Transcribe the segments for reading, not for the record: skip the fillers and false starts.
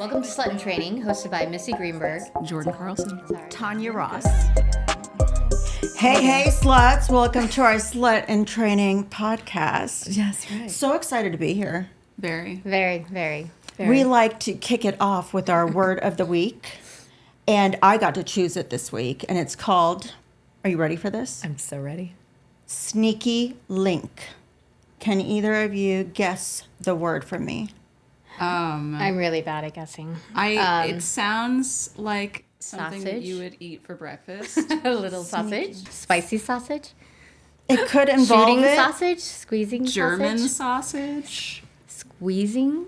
Welcome to Slut in Training, hosted by Missy Greenberg, Jordan Carlson, Tanya Ross. Hey, sluts. Welcome to our Slut in Training podcast. Yes, right. So excited to be here. Very. We like to kick it off with our word of the week. And I got to choose it this week. And it's called, are you ready for this? I'm so ready. Sneaky link. Can either of you guess the word from me? I'm really bad at guessing. It sounds like something that Sausage? you would eat for breakfast. A little sausage, spicy sausage, It could involve shooting it. sausage, squeezing German sausage, sausage. squeezing,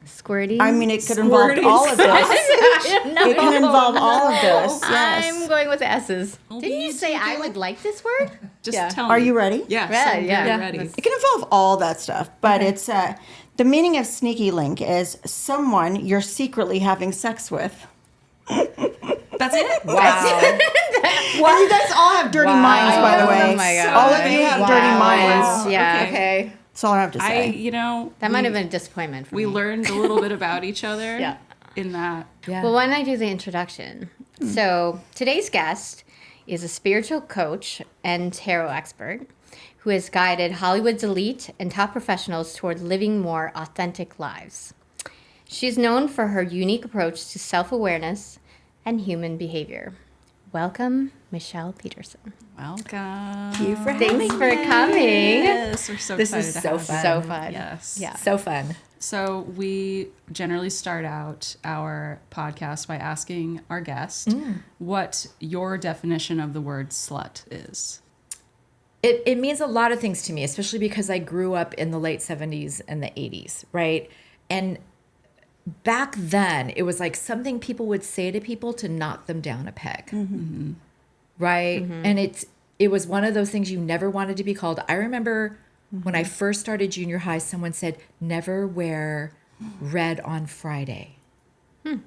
squirting. I mean, it could involve Squirting all of this. I don't know. It can involve all of this. Yes. I'm going with S's. Didn't you these say you I do. would like this word? Just Yeah. tell me. Are you ready? Yes, Yeah, I'm yeah. very ready. It can involve all that stuff, but it's the meaning of sneaky link is someone you're secretly having sex with. That's it? Wow. Well, you guys all have dirty minds, by the way. Oh my God. All of you have dirty minds. Yeah. Okay. That's all I have to say. That might have been a disappointment for We me. learned a little bit about each other Yeah. in that. Yeah. Well, why don't I do the introduction? So today's guest is a spiritual coach and tarot expert who has guided Hollywood's elite and top professionals toward living more authentic lives. She's known for her unique approach to self-awareness and human behavior. Welcome, Mischel Peterson. Welcome. Thank you for having Thanks for coming. Yes, we're so This excited is to so have fun. you. So fun. Yes. Yeah. So fun. So we generally start out our podcast by asking our guest what your definition of the word slut is. It means a lot of things to me, especially because I grew up in the late 70s and the 80s, right? And back then, it was like something people would say to people to knock them down a peg, right? And it was one of those things you never wanted to be called. I remember when I first started junior high, someone said, never wear red on Friday.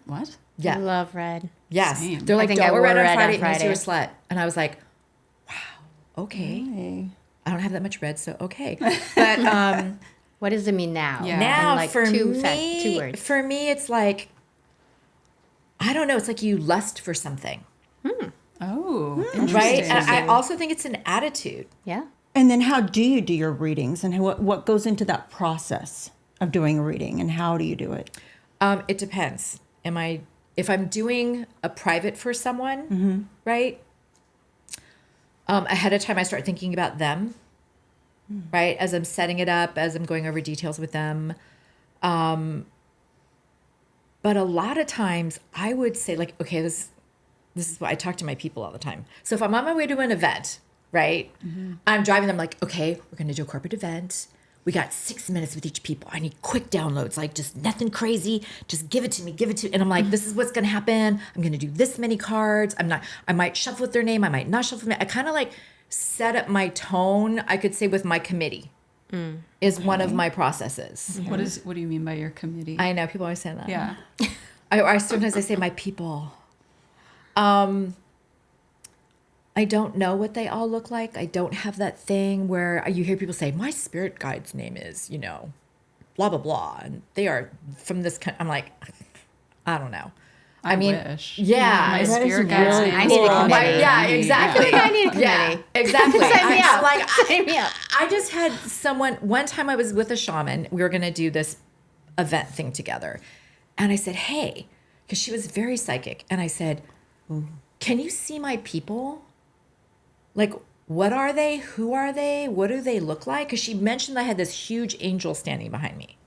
What? Yeah. I love red. Yes. Same. They're like, think don't I wear wore red on red on Friday. It means you're a Friday. slut. And I was like, wow, okay. Hey. I don't have that much red, so okay. But What does it mean now? Yeah. now In like for two me, words. for me, it's like, I don't know. It's like you lust for something, Oh, right? interesting. And I also think it's an attitude. Yeah. And then how do you do your readings and what goes into that process of doing a reading and how do you do it? It depends. If I'm doing a private for someone, right? Ahead of time, I start thinking about them, right? As I'm setting it up, as I'm going over details with them. But a lot of times I would say like, okay, this is what I talk to my people all the time. So if I'm on my way to an event, right? I'm driving them like, okay, we're going to do a corporate event. We got 6 minutes with each people. I need quick downloads, like just nothing crazy. Just give it to me. And I'm like, this is what's going to happen. I'm going to do this many cards. I might shuffle with their name. I might not shuffle with I kind of like set up my tone, I could say, with my committee is one of my processes. What do you mean by your committee? I know people always say that. yeah. I sometimes I say my people. I don't know what they all look like. I don't have that thing where you hear people say, my spirit guide's name is, blah, blah, blah. And they are from this country. I'm like, I don't know. I wish. Yeah. My That is spirit guide's really name I is need a Bob. committee. Yeah, exactly. I need a committee. Yeah, exactly. Sign me up. Like, Sign me up. I just had someone, one time I was with a shaman. We were going to do this event thing together. And I said, hey, because she was very psychic. And I said, can you see my people? Like, what are they? Who are they? What do they look like? Because she mentioned I had this huge angel standing behind me.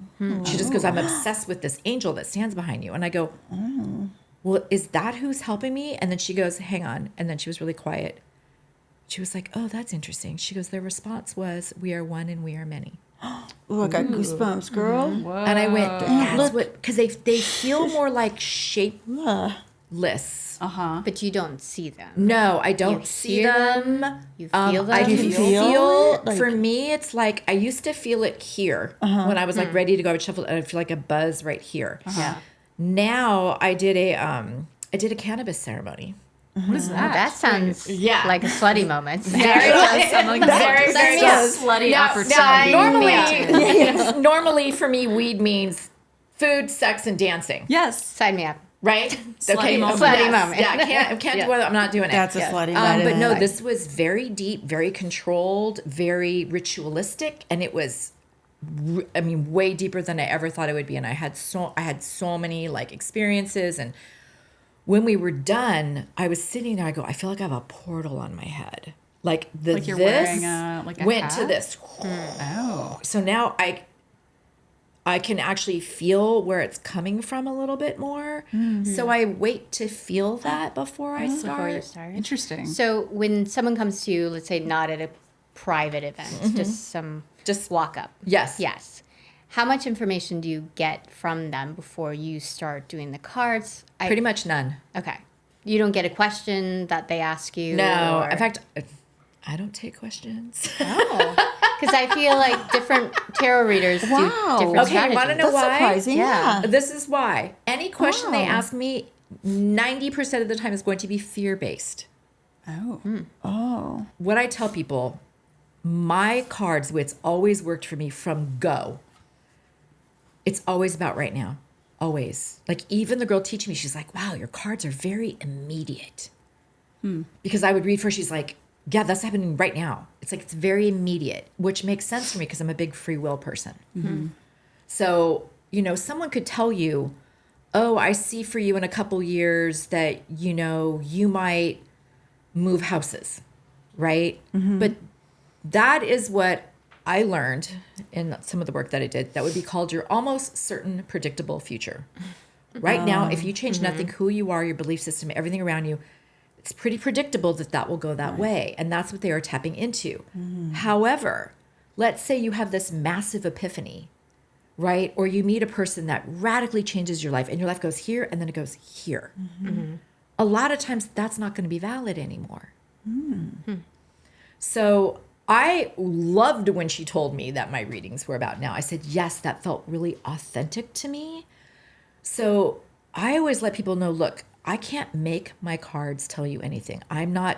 She just goes, I'm obsessed with this angel that stands behind you. And I go, well, is that who's helping me? And then she goes, hang on. And then she was really quiet. She was like, oh, that's interesting. She goes, their response was, we are one and we are many. Oh, I got goosebumps, girl. Whoa. And I went, that's what, because they feel more like shapeless. But you don't see them. No, I don't You see hear them. You feel them. I can You feel, feel it? Like- for me, it's like, I used to feel it here when I was like ready to go. I would shuffle, and I feel like a buzz right here. Yeah. Now I did a cannabis ceremony. What is that? That sounds Yeah. like a slutty moment. Very, Something like very, that's very a slutty opportunity. normally for me, weed means food, sex, and dancing. Yes. Sign me up. Right? Slutty moment. Slutty moment. Yeah, I can't do it. I'm not doing it. That's a slutty moment. But no, this was very deep, very controlled, very ritualistic, and it was, way deeper than I ever thought it would be. And I had so many like experiences. And when we were done, I was sitting there. I go, I feel like I have a portal on my head. Like Like you're wearing a went to hat? this. Oh. So now I can actually feel where it's coming from a little bit more. So I wait to feel that before I start. Before you start. Interesting. So when someone comes to you, let's say not at a private event, just walk up. Yes. Yes. How much information do you get from them before you start doing the cards? Pretty much none. Okay. You don't get a question that they ask you? No. or- In fact, I don't take questions. Oh. Because I feel like different tarot readers do Wow. different Okay, you wanna strategies. know That's why? surprising. Yeah. Yeah. This is why. Any question they Oh. ask me, 90% of the time is going to be fear-based. Oh. Oh. What I tell people, my cards, it's always worked for me from go. It's always about right now. Always. Like even the girl teaching me, she's like, wow, your cards are very immediate. Because I would read first, she's like, yeah, that's happening right now. It's like, it's very immediate, which makes sense for me because I'm a big free will person. So, someone could tell you, oh, I see for you in a couple years that, you might move houses, right? But that is what I learned in some of the work that I did. That would be called your almost certain predictable future. Right now, if you change nothing, who you are, your belief system, everything around you, it's pretty predictable that will go that way. And that's what they are tapping into. However, let's say you have this massive epiphany, right? Or you meet a person that radically changes your life and your life goes here and then it goes here. A lot of times that's not going to be valid anymore. So I loved when she told me that my readings were about now. I said, yes, that felt really authentic to me. So I always let people know, look, I can't make my cards tell you anything. I'm not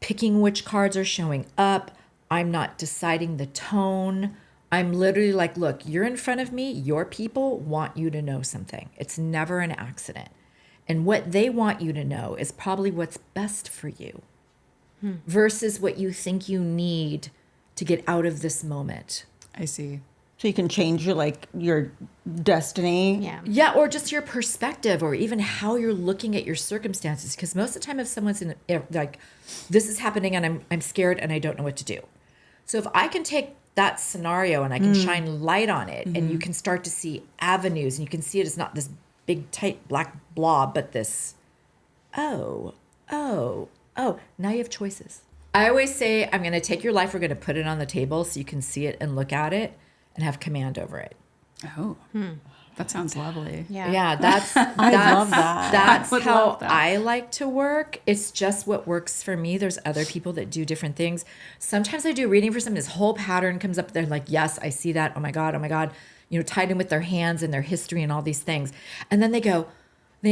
picking which cards are showing up. I'm not deciding the tone. I'm literally like, look, you're in front of me. Your people want you to know something. It's never an accident. And what they want you to know is probably what's best for you versus what you think you need to get out of this moment. I see. So you can change your destiny. Yeah. Yeah, or just your perspective or even how you're looking at your circumstances. Because most of the time if someone's like, this is happening and I'm scared and I don't know what to do. So if I can take that scenario and I can shine light on it and you can start to see avenues and you can see it as not this big, tight, black blob, but this, now you have choices. I always say, I'm going to take your life, we're going to put it on the table so you can see it and look at it and have command over it. Oh. That sounds lovely. Yeah. Yeah, that's love that. That's I would how love that. I like to work. It's just what works for me. There's other people that do different things. Sometimes I do reading for someone, this whole pattern comes up. They're like, yes, I see that. Oh my God. Tied in with their hands and their history and all these things. And then they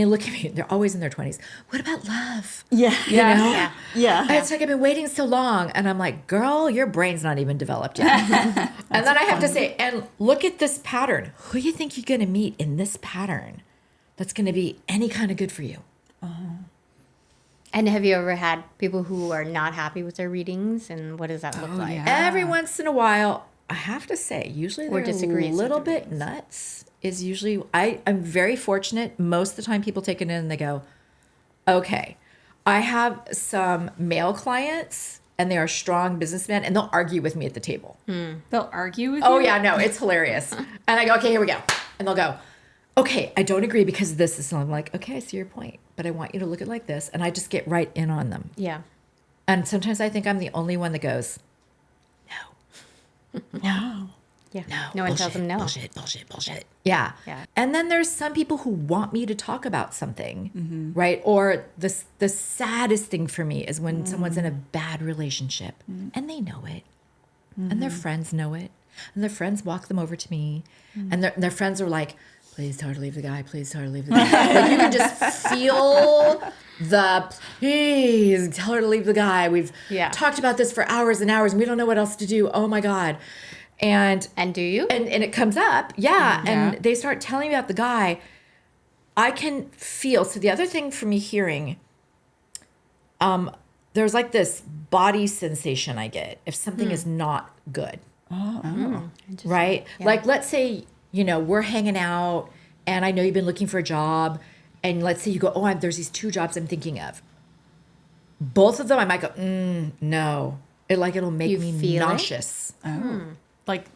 look at me, they're always in their 20s. What about love? Yeah. Yeah. Yeah. It's like, I've been waiting so long. And I'm like, girl, your brain's not even developed yet. And then I have to say, and look at this pattern. Who do you think you're going to meet in this pattern that's going to be any kind of good for you? And have you ever had people who are not happy with their readings? And what does that look like? yeah. Every once in a while, I have to say, usually Or they're disagrees a with little the bit readings. nuts. Is usually, I'm very fortunate. Most of the time people take it in and they go, okay, I have some male clients and they are strong businessmen and they'll argue with me at the table. They'll argue with Oh you? yeah, no, it's hilarious. And I go, okay, here we go. And they'll go, okay, I don't agree because this is, and I'm like, okay, I see your point, but I want you to look at it like this. And I just get right in on them. Yeah. And sometimes I think I'm the only one that goes, no. Yeah. No, No one tells them no. Bullshit. Yeah. Yeah. And then there's some people who want me to talk about something, right? Or the saddest thing for me is when someone's in a bad relationship and they know it and their friends know it and their friends walk them over to me and their friends are like, please tell her to leave the guy. Please tell her to leave the guy. Like you can just feel please tell her to leave the guy. We've Yeah. talked about this for hours and hours and we don't know what else to do. Oh my God. And do you? And it comes up, yeah. Yeah. And they start telling me about the guy. I can feel. So the other thing for me hearing, there's like this body sensation I get if something is not good. Right? Yeah. Like, let's say, we're hanging out and I know you've been looking for a job. And let's say you go, there's these 2 jobs I'm thinking of. Both of them, I might go, no. It'll make You me feel it? nauseous. Like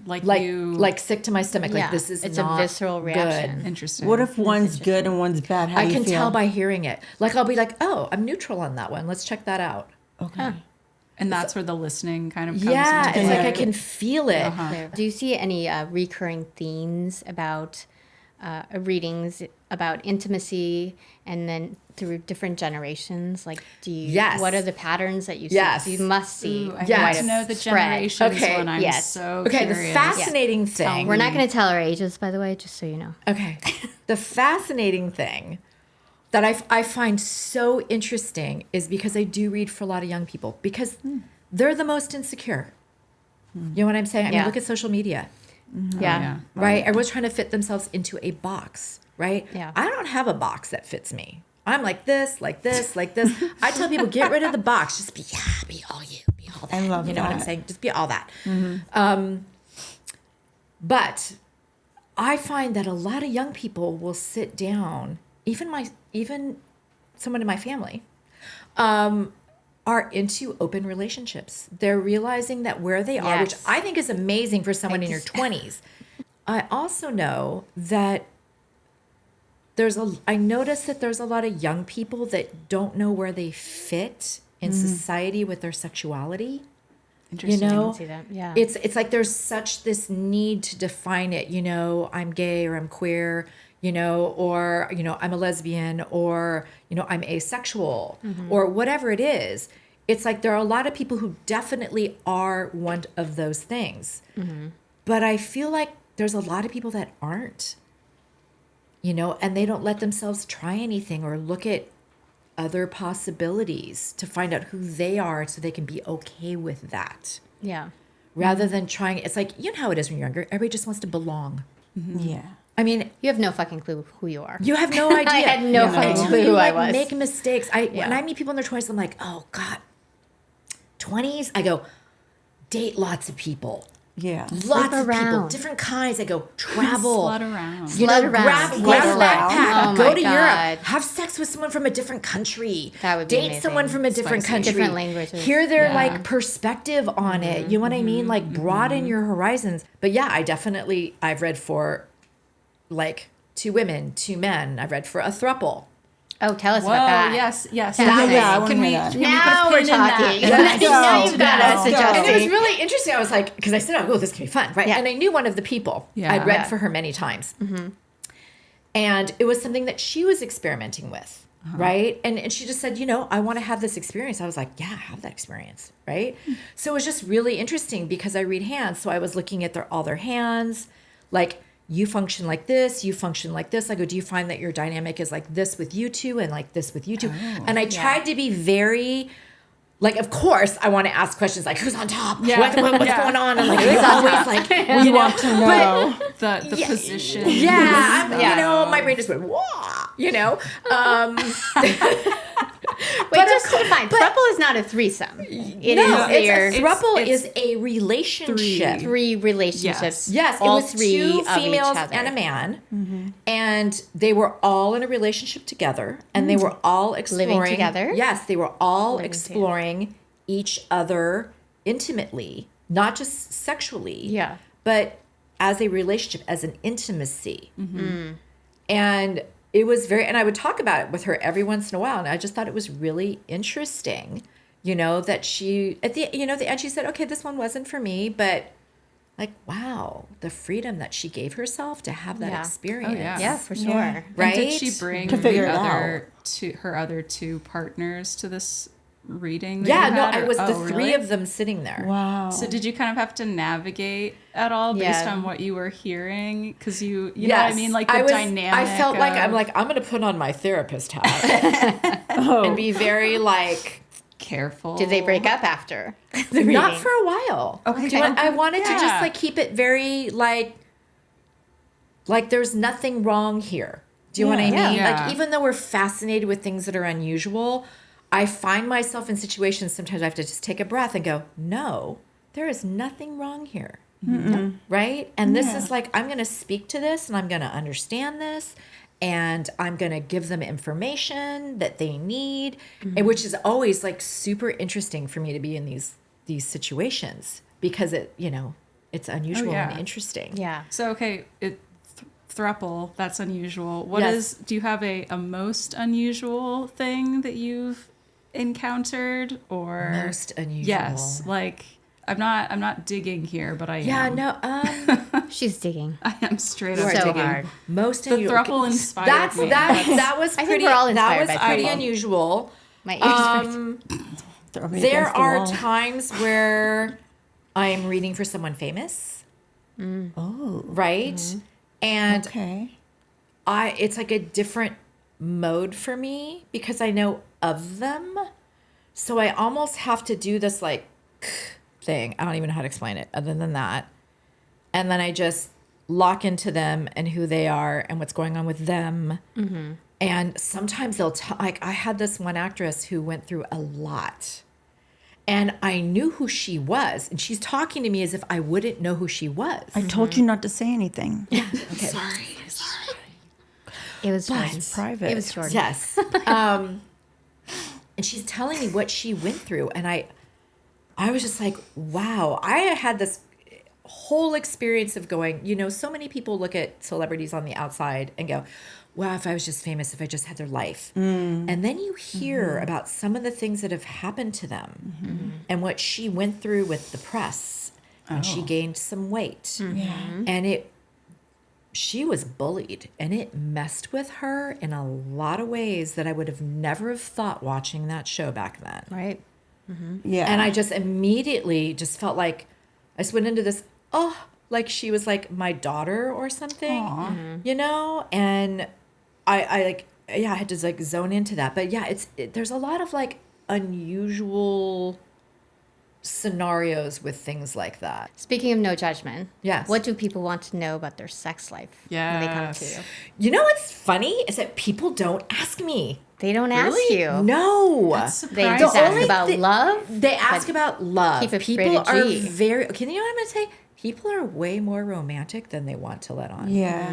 Sick to my stomach. Yeah. Like, this is it's not a visceral reaction. good. interesting. What if one's good and one's bad? How I do you can feel? tell by hearing it. Like, I'll be like, I'm neutral on that one. Let's check that out. Okay. and that's where the listening kind of comes Yeah, into it's play. like I can feel it. Do you see any recurring themes about readings about intimacy and then through different generations? Like, do you? Yes. What are the patterns that you see? Yes. You must see. Ooh, I Yes. want to know the spread. generations Okay, one. I'm yes. so Okay, curious. the fascinating thing. We're not going to tell our ages, by the way, just so you know. Okay. The fascinating thing that I find so interesting is because I do read for a lot of young people because they're the most insecure. You know what I'm saying? I mean, Yeah. look at social media, Yeah. right? Everyone's trying to fit themselves into a box, right? Yeah. I don't have a box that fits me. I'm like this, like this, like this. I tell people, get rid of the box. Just be all you, be all that. I love You know what I'm that. saying? Just be all that. But I find that a lot of young people will sit down, even someone in my family, are into open relationships. They're realizing that where they are, which Yes. I think is amazing for someone in your 20s. I also know that I notice that there's a lot of young people that don't know where they fit in society with their sexuality. Interesting. You know, see that, yeah. it's like there's such this need to define it. I'm gay or I'm queer. Or I'm a lesbian, or I'm asexual, or whatever it is. It's like there are a lot of people who definitely are one of those things, but I feel like there's a lot of people that aren't. And they don't let themselves try anything or look at other possibilities to find out who they are so they can be okay with that. Yeah. Rather than trying, it's like, you know how it is when you're younger. Everybody just wants to belong. Yeah. I mean, You have no fucking clue who you are. you have no idea. I had no fucking Until clue you who I like was. make mistakes. When Yeah. I meet people in their 20s, I'm like, oh God, 20s? I go, date lots of people. Yeah. Lots of people, around. different kinds. I go, travel. Slut around. You know, Slut around. grab Slut a around. backpack, Oh go my to God. Europe, have sex with someone from a different country. That would be date amazing. someone from a different Spicy. country. Different languages. Hear their Yeah. like perspective on it. You know what I mean? Like broaden your horizons. But yeah, I've read for like 2 women, 2 men. I've read for a throuple. Oh, tell us Whoa, about that. yes. Yeah, I wanna Can we, hear that. can we Now put a we're pin in that? talking. Let's Now go. you've got us Let's go. And it was adjusting. really interesting. I was like, because I said, oh, this can be fun, right? Yeah. And I knew one of the people. Yeah. I'd read Yeah. for her many times. And it was something that she was experimenting with, right? And she just said, I want to have this experience. I was like, yeah, have that experience, right? So it was just really interesting because I read hands. So I was looking at all their hands, like, you function like this, you function like this. I go, do you find that your dynamic is like this with you two and like this with you two? And I tried to be very, like, of course, I want to ask questions like, who's on top? Yeah. What's Yeah. going on? And like, it's always like, We want to know. The position. yeah, Yeah. my brain just went, whoa, Wait, just to define, throuple is not a threesome. It No, is your it's a throuple it's is a relationship. three relationships. Yes, all it was three 2 of females each other. and a man, and they were all in a relationship together, and they were all exploring together? Yes, they were all Living exploring each other intimately, not just sexually. Yeah. but as a relationship, as an intimacy, and it was and I would talk about it with her every once in a while, and I just thought it was really interesting. That she at the the end she said, okay, this one wasn't for me, but like, wow, the freedom that she gave herself to have that Yeah. experience. Oh, yeah. Yeah, for sure. Yeah. Right? And did she bring To figure it her other 2 partners to this reading? That Yeah, you no, had, it was or- the oh, 3 really? of them sitting there. Wow. So did you kind of have to navigate at all based Yeah. on what you were hearing? Because you know what I mean, like the I dynamic. I felt like of- I'm going to put on my therapist hat and be very like, careful. Did they break up after the Not reading? for a while. Okay. I wanted to Yeah. just like keep it very like there's nothing wrong here. Do you know what I Yeah. mean? Yeah. Like even though we're fascinated with things that are unusual, I find myself in situations sometimes I have to just take a breath and go, no, there is nothing wrong here. Right? And this is like, I'm going to speak to this and I'm going to understand this and I'm going to give them information that they need, and which is always like super interesting for me to be in these situations because it, you know, it's unusual yeah. and interesting. Yeah. So, okay, throuple, that's unusual. Yes. Do you have a most unusual thing that you've encountered or? Most unusual. Yes. Like, I'm not digging here, but I Yeah, am. no, She's digging. I am straight You up are so digging. hard. most The unusual. throuple inspired That's me. that was I think pretty. we're all That inspired was by pretty throuple. unusual. My ears hurt. Throw me There against the are wall. times where I'm reading for someone famous, Oh, right? And okay. it's like a different mode for me because I know of them. So I almost have to do this like thing. I don't even know how to explain it other than that. And then I just lock into them and who they are and what's going on with them. And sometimes they'll like I had this one actress who went through a lot. And I knew who she was. And she's talking to me as if I wouldn't know who she was. I told you not to say anything. Sorry. It was Jordan. It's private. It was Jordan. Yes. And she's telling me what she went through. And I was just like, wow. I had this whole experience of going, you know, so many people look at celebrities on the outside and go, wow, if I was just famous, if I just had their life. And then you hear about some of the things that have happened to them and what she went through with the press. And she gained some weight. Yeah. And she was bullied and it messed with her in a lot of ways that I would have never have thought watching that show back then. Right. Yeah. And I just immediately just felt like I just went into this, like she was like my daughter or something, you know? And I like, yeah, I had to like zone into that. But yeah, there's a lot of like unusual scenarios with things like that. Speaking of no judgment, Yes. what do people want to know about their sex life when they come to Yes. you? You know what's funny is that people don't ask me. They don't ask you. No. They Surprising. just The ask only about thi- love. They ask but about love. keep it People rated are G. very, okay, you know what I'm going to say? People are way more romantic than they want to let on. yeah.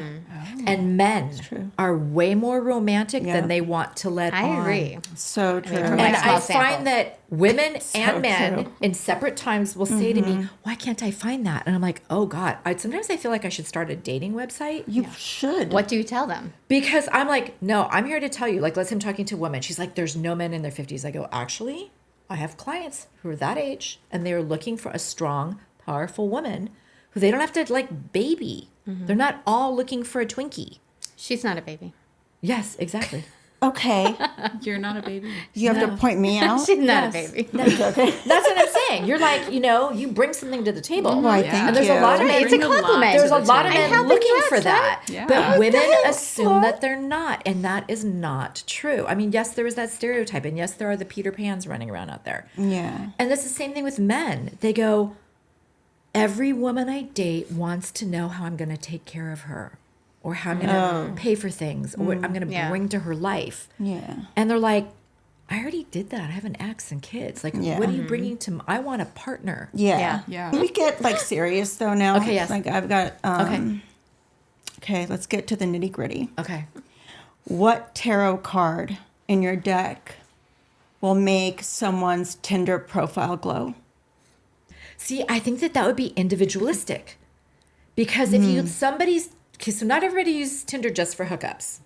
And men true. are way more romantic Yeah. than they want to let I on. agree. So true. from And my small I sample. find that women and men true. in separate times will say to me, why can't I find that? And I'm like, oh God. Sometimes I feel like I should start a dating website. You should. What do you tell them? Because I'm like, no, I'm here to tell you. Like, let's say I'm talking to a woman. She's like, there's no men in their 50s. I go, actually, I have clients who are that age and they're looking for a strong, powerful woman who they don't have to like baby. They're not all looking for a Twinkie. She's not a baby. Yes, exactly. Okay. You're not a baby. You have to point me out. She's not Yes. a baby. Okay. That's what I'm saying. You're like, you know, you bring something to the table. Why, Yeah. thank And there's you. a lot of men. It's a compliment. There's a to the lot of table. I'm men helping looking you for out, that. Yeah. But women thanks, assume Slut. that they're not. And that is not true. I mean, yes, there is that stereotype. And yes, there are the Peter Pans running around out there. Yeah. And that's the same thing with men. They go, every woman I date wants to know how I'm going to take care of her or how I'm going to pay for things or what I'm going to Yeah. bring to her life. Yeah. And they're like, I already did that. I have an ex and kids. Like, Yeah. what are you bringing to I want a partner. Yeah. Yeah. Can we get like serious though now? Okay, yes. Like I've got Okay. Okay, let's get to the nitty gritty. Okay. What tarot card in your deck will make someone's Tinder profile glow? See, I think that would be individualistic. Because if you, somebody's, okay, so not everybody uses Tinder just for hookups.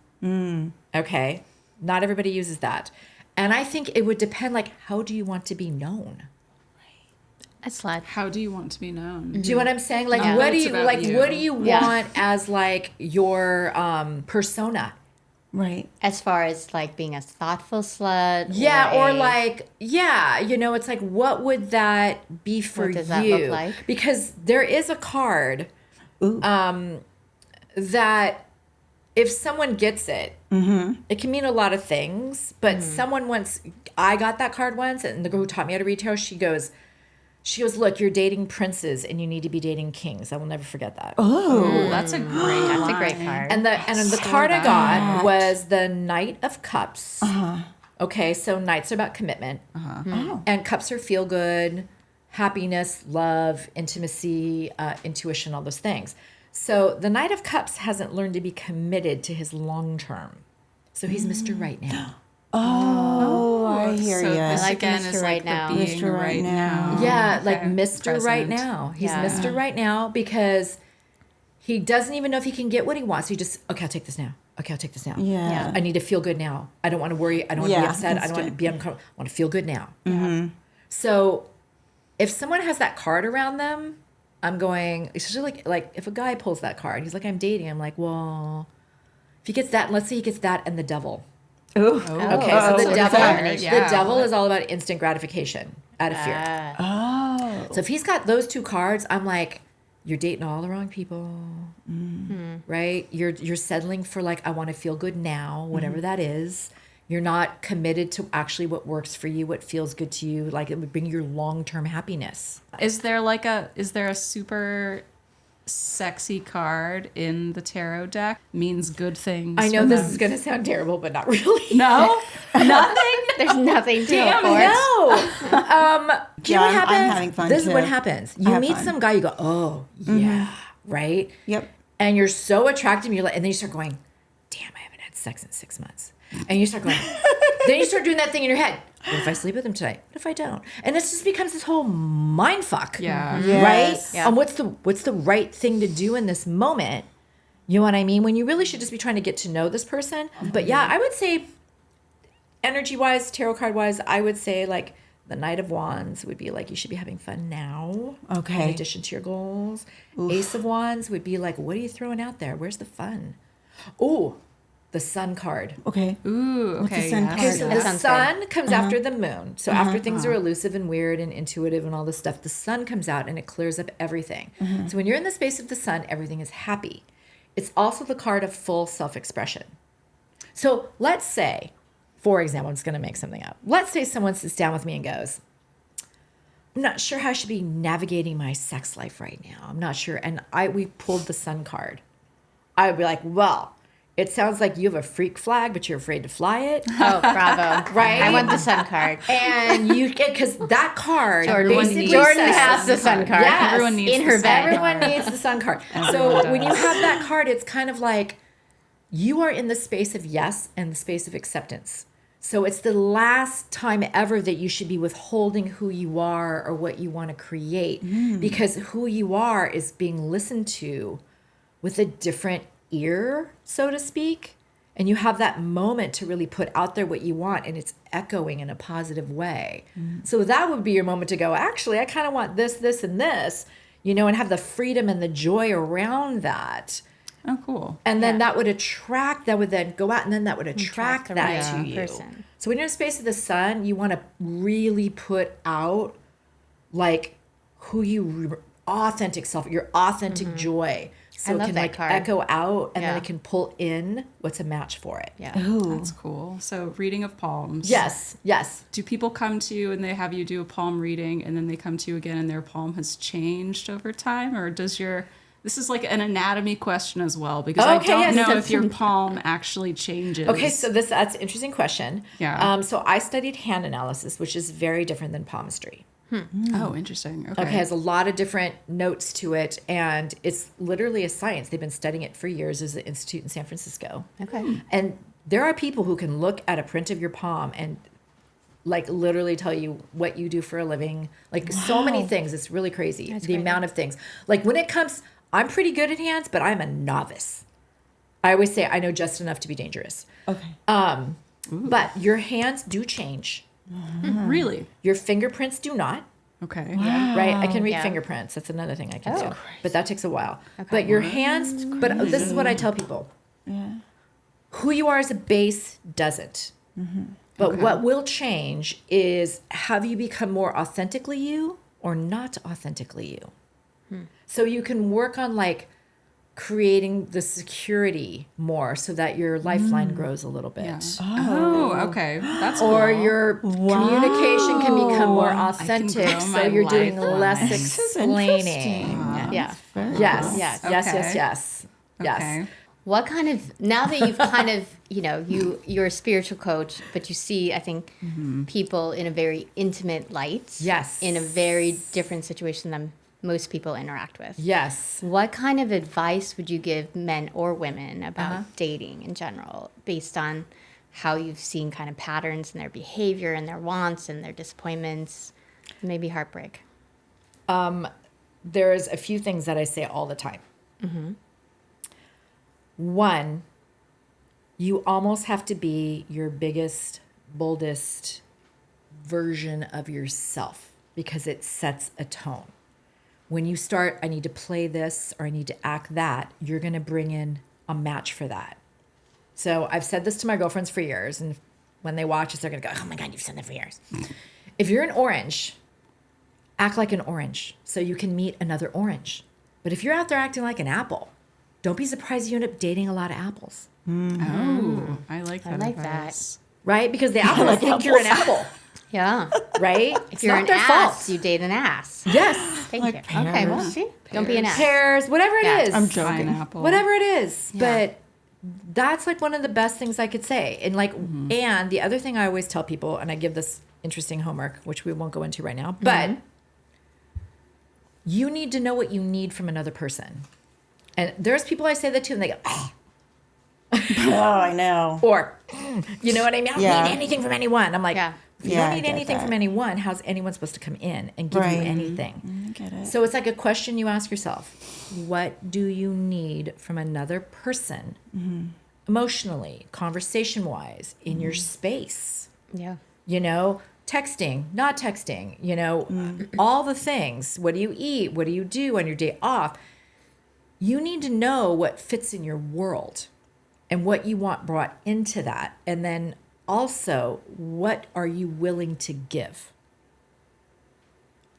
Okay. Not everybody uses that. And I think it would depend, like, how do you want to be known? A slut. How do you want to be known? Do you know what I'm saying? Like, Yeah. what do It's you, about like, you. what do you Yeah. want as, like, your persona? Right. As far as like being a thoughtful slut. Yeah, or a- like, yeah, you know, it's like, what would that be for What does you? that look like? Because there is a card Ooh. that if someone gets it, it can mean a lot of things. But someone once, I got that card once, and the girl who taught me how to read tarot, she goes, look, you're dating princes and you need to be dating kings. I will never forget that. Oh, that's a great That's a great card. And the card I got was the Knight of Cups. Okay, so knights are about commitment. And cups are feel good, happiness, love, intimacy, intuition, all those things. So the Knight of Cups hasn't learned to be committed to his long term. So he's Mr. Right Now. Oh, I hear so you. this like again Mr. is Right like Now. the being Mr. Right right Now. now. Yeah, like Okay. Mr. Right Present. Now. He's Yeah. Mr. Right Now because he doesn't even know if he can get what he wants. He just, okay, I'll take this now. Okay, I'll take this now. Yeah. I need to feel good now. I don't want to worry. I don't want to be Yeah, upset. I don't want to instant. be uncomfortable. I want to feel good now. So if someone has that card around them, I'm going, especially like if a guy pulls that card, he's like, I'm dating. I'm like, well, if he gets that, let's say he gets that and the devil. Ooh. Okay, so the devil, combination. the devil is all about instant gratification out of fear. Oh. So if he's got those two cards, I'm like, you're dating all the wrong people, right? You're settling for like, I want to feel good now, whatever that is. You're not committed to actually what works for you, what feels good to you, like it would bring your long-term happiness. Is there a super sexy card in the tarot deck? Means good things. I know for this them? is going to sound terrible, but not really. No, nothing. There's nothing to Damn, report. No. Do you know what Yeah, I'm happens? having fun, This is what too. happens. I You have meet fun. some guy, you go, oh, yeah, right? Yep. And you're so attracted, and you're like, and then you start going, damn, I haven't had sex in 6 months. And you start going, then you start doing that thing in your head. What if I sleep with him tonight? What if I don't? And it just becomes this whole mind fuck. Yeah. Yes. Right? Yeah. And what's the right thing to do in this moment? You know what I mean? When you really should just be trying to get to know this person. But yeah, I would say energy wise, tarot card wise, I would say like the Knight of Wands would be like you should be having fun now. Okay. In addition to your goals. Ace of Wands would be like, what are you throwing out there? Where's the fun? Oh, the Sun card. Okay. Ooh, What's the okay. sun yes, card? So That the sounds sun comes after the moon. So after things are elusive and weird and intuitive and all this stuff, the sun comes out and it clears up everything. So when you're in the space of the sun, everything is happy. It's also the card of full self-expression. So let's say, for example, I'm just going to make something up. Let's say someone sits down with me and goes, I'm not sure how I should be navigating my sex life right now. I'm not sure. And we pulled the sun card. I would be like, well, it sounds like you have a freak flag, but you're afraid to fly it. Oh, bravo. Right? I want the sun card. And you get, because that card Everyone basically needs Jordan says- has the sun card. Yes. Everyone needs in the her sun bed. Everyone needs the sun card. Everyone So when you does. have that card, it's kind of like you are in the space of yes and the space of acceptance. So it's the last time ever that you should be withholding who you are or what you want to create, because who you are is being listened to with a different ear, so to speak. And you have that moment to really put out there what you want, and it's echoing in a positive way. So that would be your moment to go, actually, I kind of want this, this, and this, and have the freedom and the joy around that. Oh, cool. And then Yeah. that would then go out, and then that would attract the that right to you. person. So when you're in the space of the sun, you want to really put out like who you authentic self, your authentic joy. So I it love can that like card. echo out, and then Yeah. it can pull in what's a match for it. Yeah. Ooh. That's cool. So reading of palms. Yes, yes. Do people come to you and they have you do a palm reading and then they come to you again and their palm has changed over time? Or this is like an anatomy question as well, because I Okay, don't yes. know if your palm actually changes. Okay, so that's an interesting question. Yeah. So I studied hand analysis, which is very different than palmistry. Oh, Okay. Okay, it has a lot of different notes to it, and it's literally a science. They've been studying it for years as an institute in San Francisco. Okay. And there are people who can look at a print of your palm and like literally tell you what you do for a living. Like so many things. It's really crazy. The amount of things. Like when it comes, I'm pretty good at hands, but I'm a novice. I always say I know just enough to be dangerous. Okay. But your hands do change. Really? Your fingerprints do not. Okay. Right? I can read Yeah. fingerprints. That's another thing I can do. Oh. But that takes a while. But your hands, but this is what I tell people. Yeah. Who you are as a base doesn't. But what will change is have you become more authentically you or not authentically you? So you can work on like creating the security more so that your lifeline grows a little bit. Yeah. Oh, okay. That's Or cool. your communication can become more authentic, grow so my you're doing lifeline. less This is explaining. interesting. Yeah. Yes, Yes. yes. Okay. What kind of, now that you've kind of, you're a spiritual coach, but you see, I think, people in a very intimate light. Yes. In a very different situation than most people interact with. Yes. What kind of advice would you give men or women about dating in general, based on how you've seen kind of patterns in their behavior and their wants and their disappointments, maybe heartbreak? There's a few things that I say all the time. One, you almost have to be your biggest, boldest version of yourself because it sets a tone. When you start, I need to play this or I need to act that, you're going to bring in a match for that. So I've said this to my girlfriends for years, and when they watch this, they're going to go, oh my God, you've said that for years. If you're an orange, act like an orange so you can meet another orange. But if you're out there acting like an apple, don't be surprised you end up dating a lot of apples, Oh, I like that. I like advice. right? Because the apples think you're an apple, Yeah. right? If you're an ass, you date an ass. Yes. Thank you. Okay, well, see? Don't be an ass. Pears, whatever it Yeah, is. I'm joking. Pineapple. Whatever it is. Yeah. But that's like one of the best things I could say. And like, and the other thing I always tell people, and I give this interesting homework, which we won't go into right now, but you need to know what you need from another person. And there's people I say that to, and they go, oh, Oh, I know. or, you know what I mean? I don't Yeah. need anything from anyone. I'm like, Yeah. if you Yeah, don't I need get anything that. from anyone, how's anyone supposed to come in and give you Right. anything? I get it. So it's like a question you ask yourself. What do you need from another person emotionally, conversation wise, in your space? Yeah. Texting, not texting, all the things. What do you eat? What do you do on your day off? You need to know what fits in your world and what you want brought into that. And then also, what are you willing to give?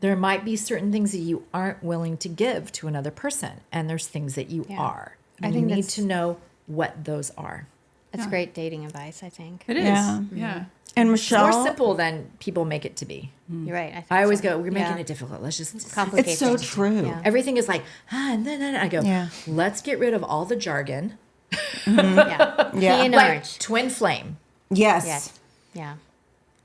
There might be certain things that you aren't willing to give to another person, and there's things that you are. I And think you need that's- to know what those are. That's great dating advice, I think. It is. Yeah. Yeah. And It's more Michelle, simple than people make it to be. You're right. think I always so. go, we're making Yeah. it difficult. Let's just Complicate it's so things. true. Yeah. everything is like, and then I go, Yeah. let's get rid of all the jargon. Yeah. Yeah. Pea and Like orange. twin flame. Yes. Yes. Yeah.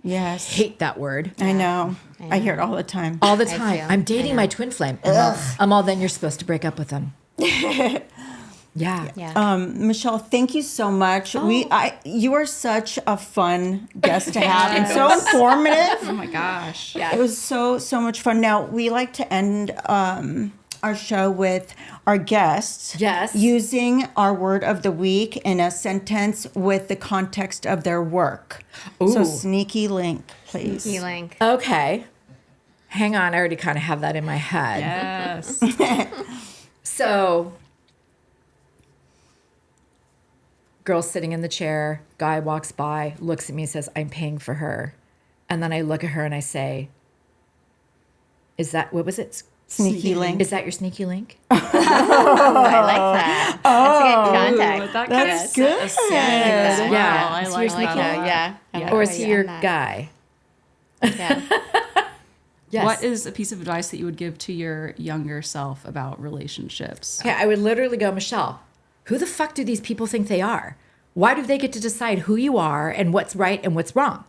Yes. Hate that word. I know. I hear it all the time. All the I time. feel- I'm I dating know. my twin flame. I'm all, then you're supposed to break up with them. Yeah. Yeah. Michelle, thank you so much. You are such a fun guest to have and so informative. Oh my gosh. Yeah. It was so much fun. Now we like to end our show with our guests Yes. using our word of the week in a sentence with the context of their work. So Ooh. sneaky link, please. Healing. Okay. Hang on. I already kind of have that in my head. Yes. So, girl sitting in the chair, guy walks by, looks at me, says, I'm paying for her. And then I look at her and I say, is that, what was it? Sneaky link. Is that your sneaky link? I like that. That's a good contact. That That's kind of good. As well. Yeah. I So like you're that. sneaky. Yeah. Or is he your Yeah. guy? Yeah. Yes. What is a piece of advice that you would give to your younger self about relationships? Okay, I would literally go, Michelle, who the fuck do these people think they are? Why do they get to decide who you are and what's right and what's wrong?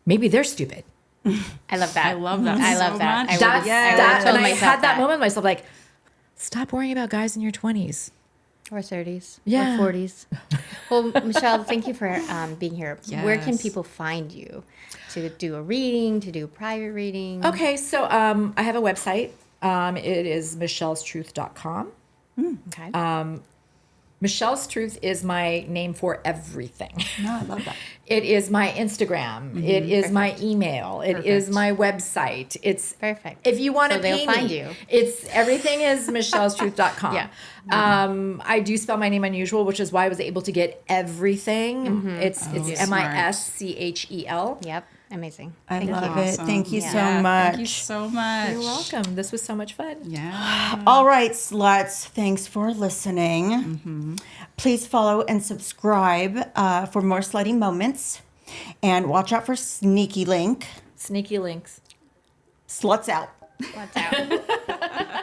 Maybe they're stupid. I love that. I love that I so love that. much. I would, That's I would that. have told And I myself had that moment with myself, like, stop worrying about guys in your 20s. Or 30s. Yeah. Or 40s. Well, Michelle, thank you for being here. Where can Yes. people find you? To do a reading, to do a private reading? Okay, so I have a website. It is michellestruth.com. Okay. Michelle's Truth is my name for everything. No, I love that. It is my Instagram. It is my email. It is my website. It's Perfect. If you want to So they'll pay find me, you. it's everything is michellestruth.com. Yeah. I do spell my name unusual, which is why I was able to get everything. It's smart. Mischel. Yep. Amazing. I Thank love you. it. Awesome. Thank you Yeah. so much. Thank you so much. You're welcome. This was so much fun. Yeah. All right, sluts. Thanks for listening. Please follow and subscribe for more slutty moments. And watch out for Sneaky Link. Sneaky links. Sluts out. Watch out.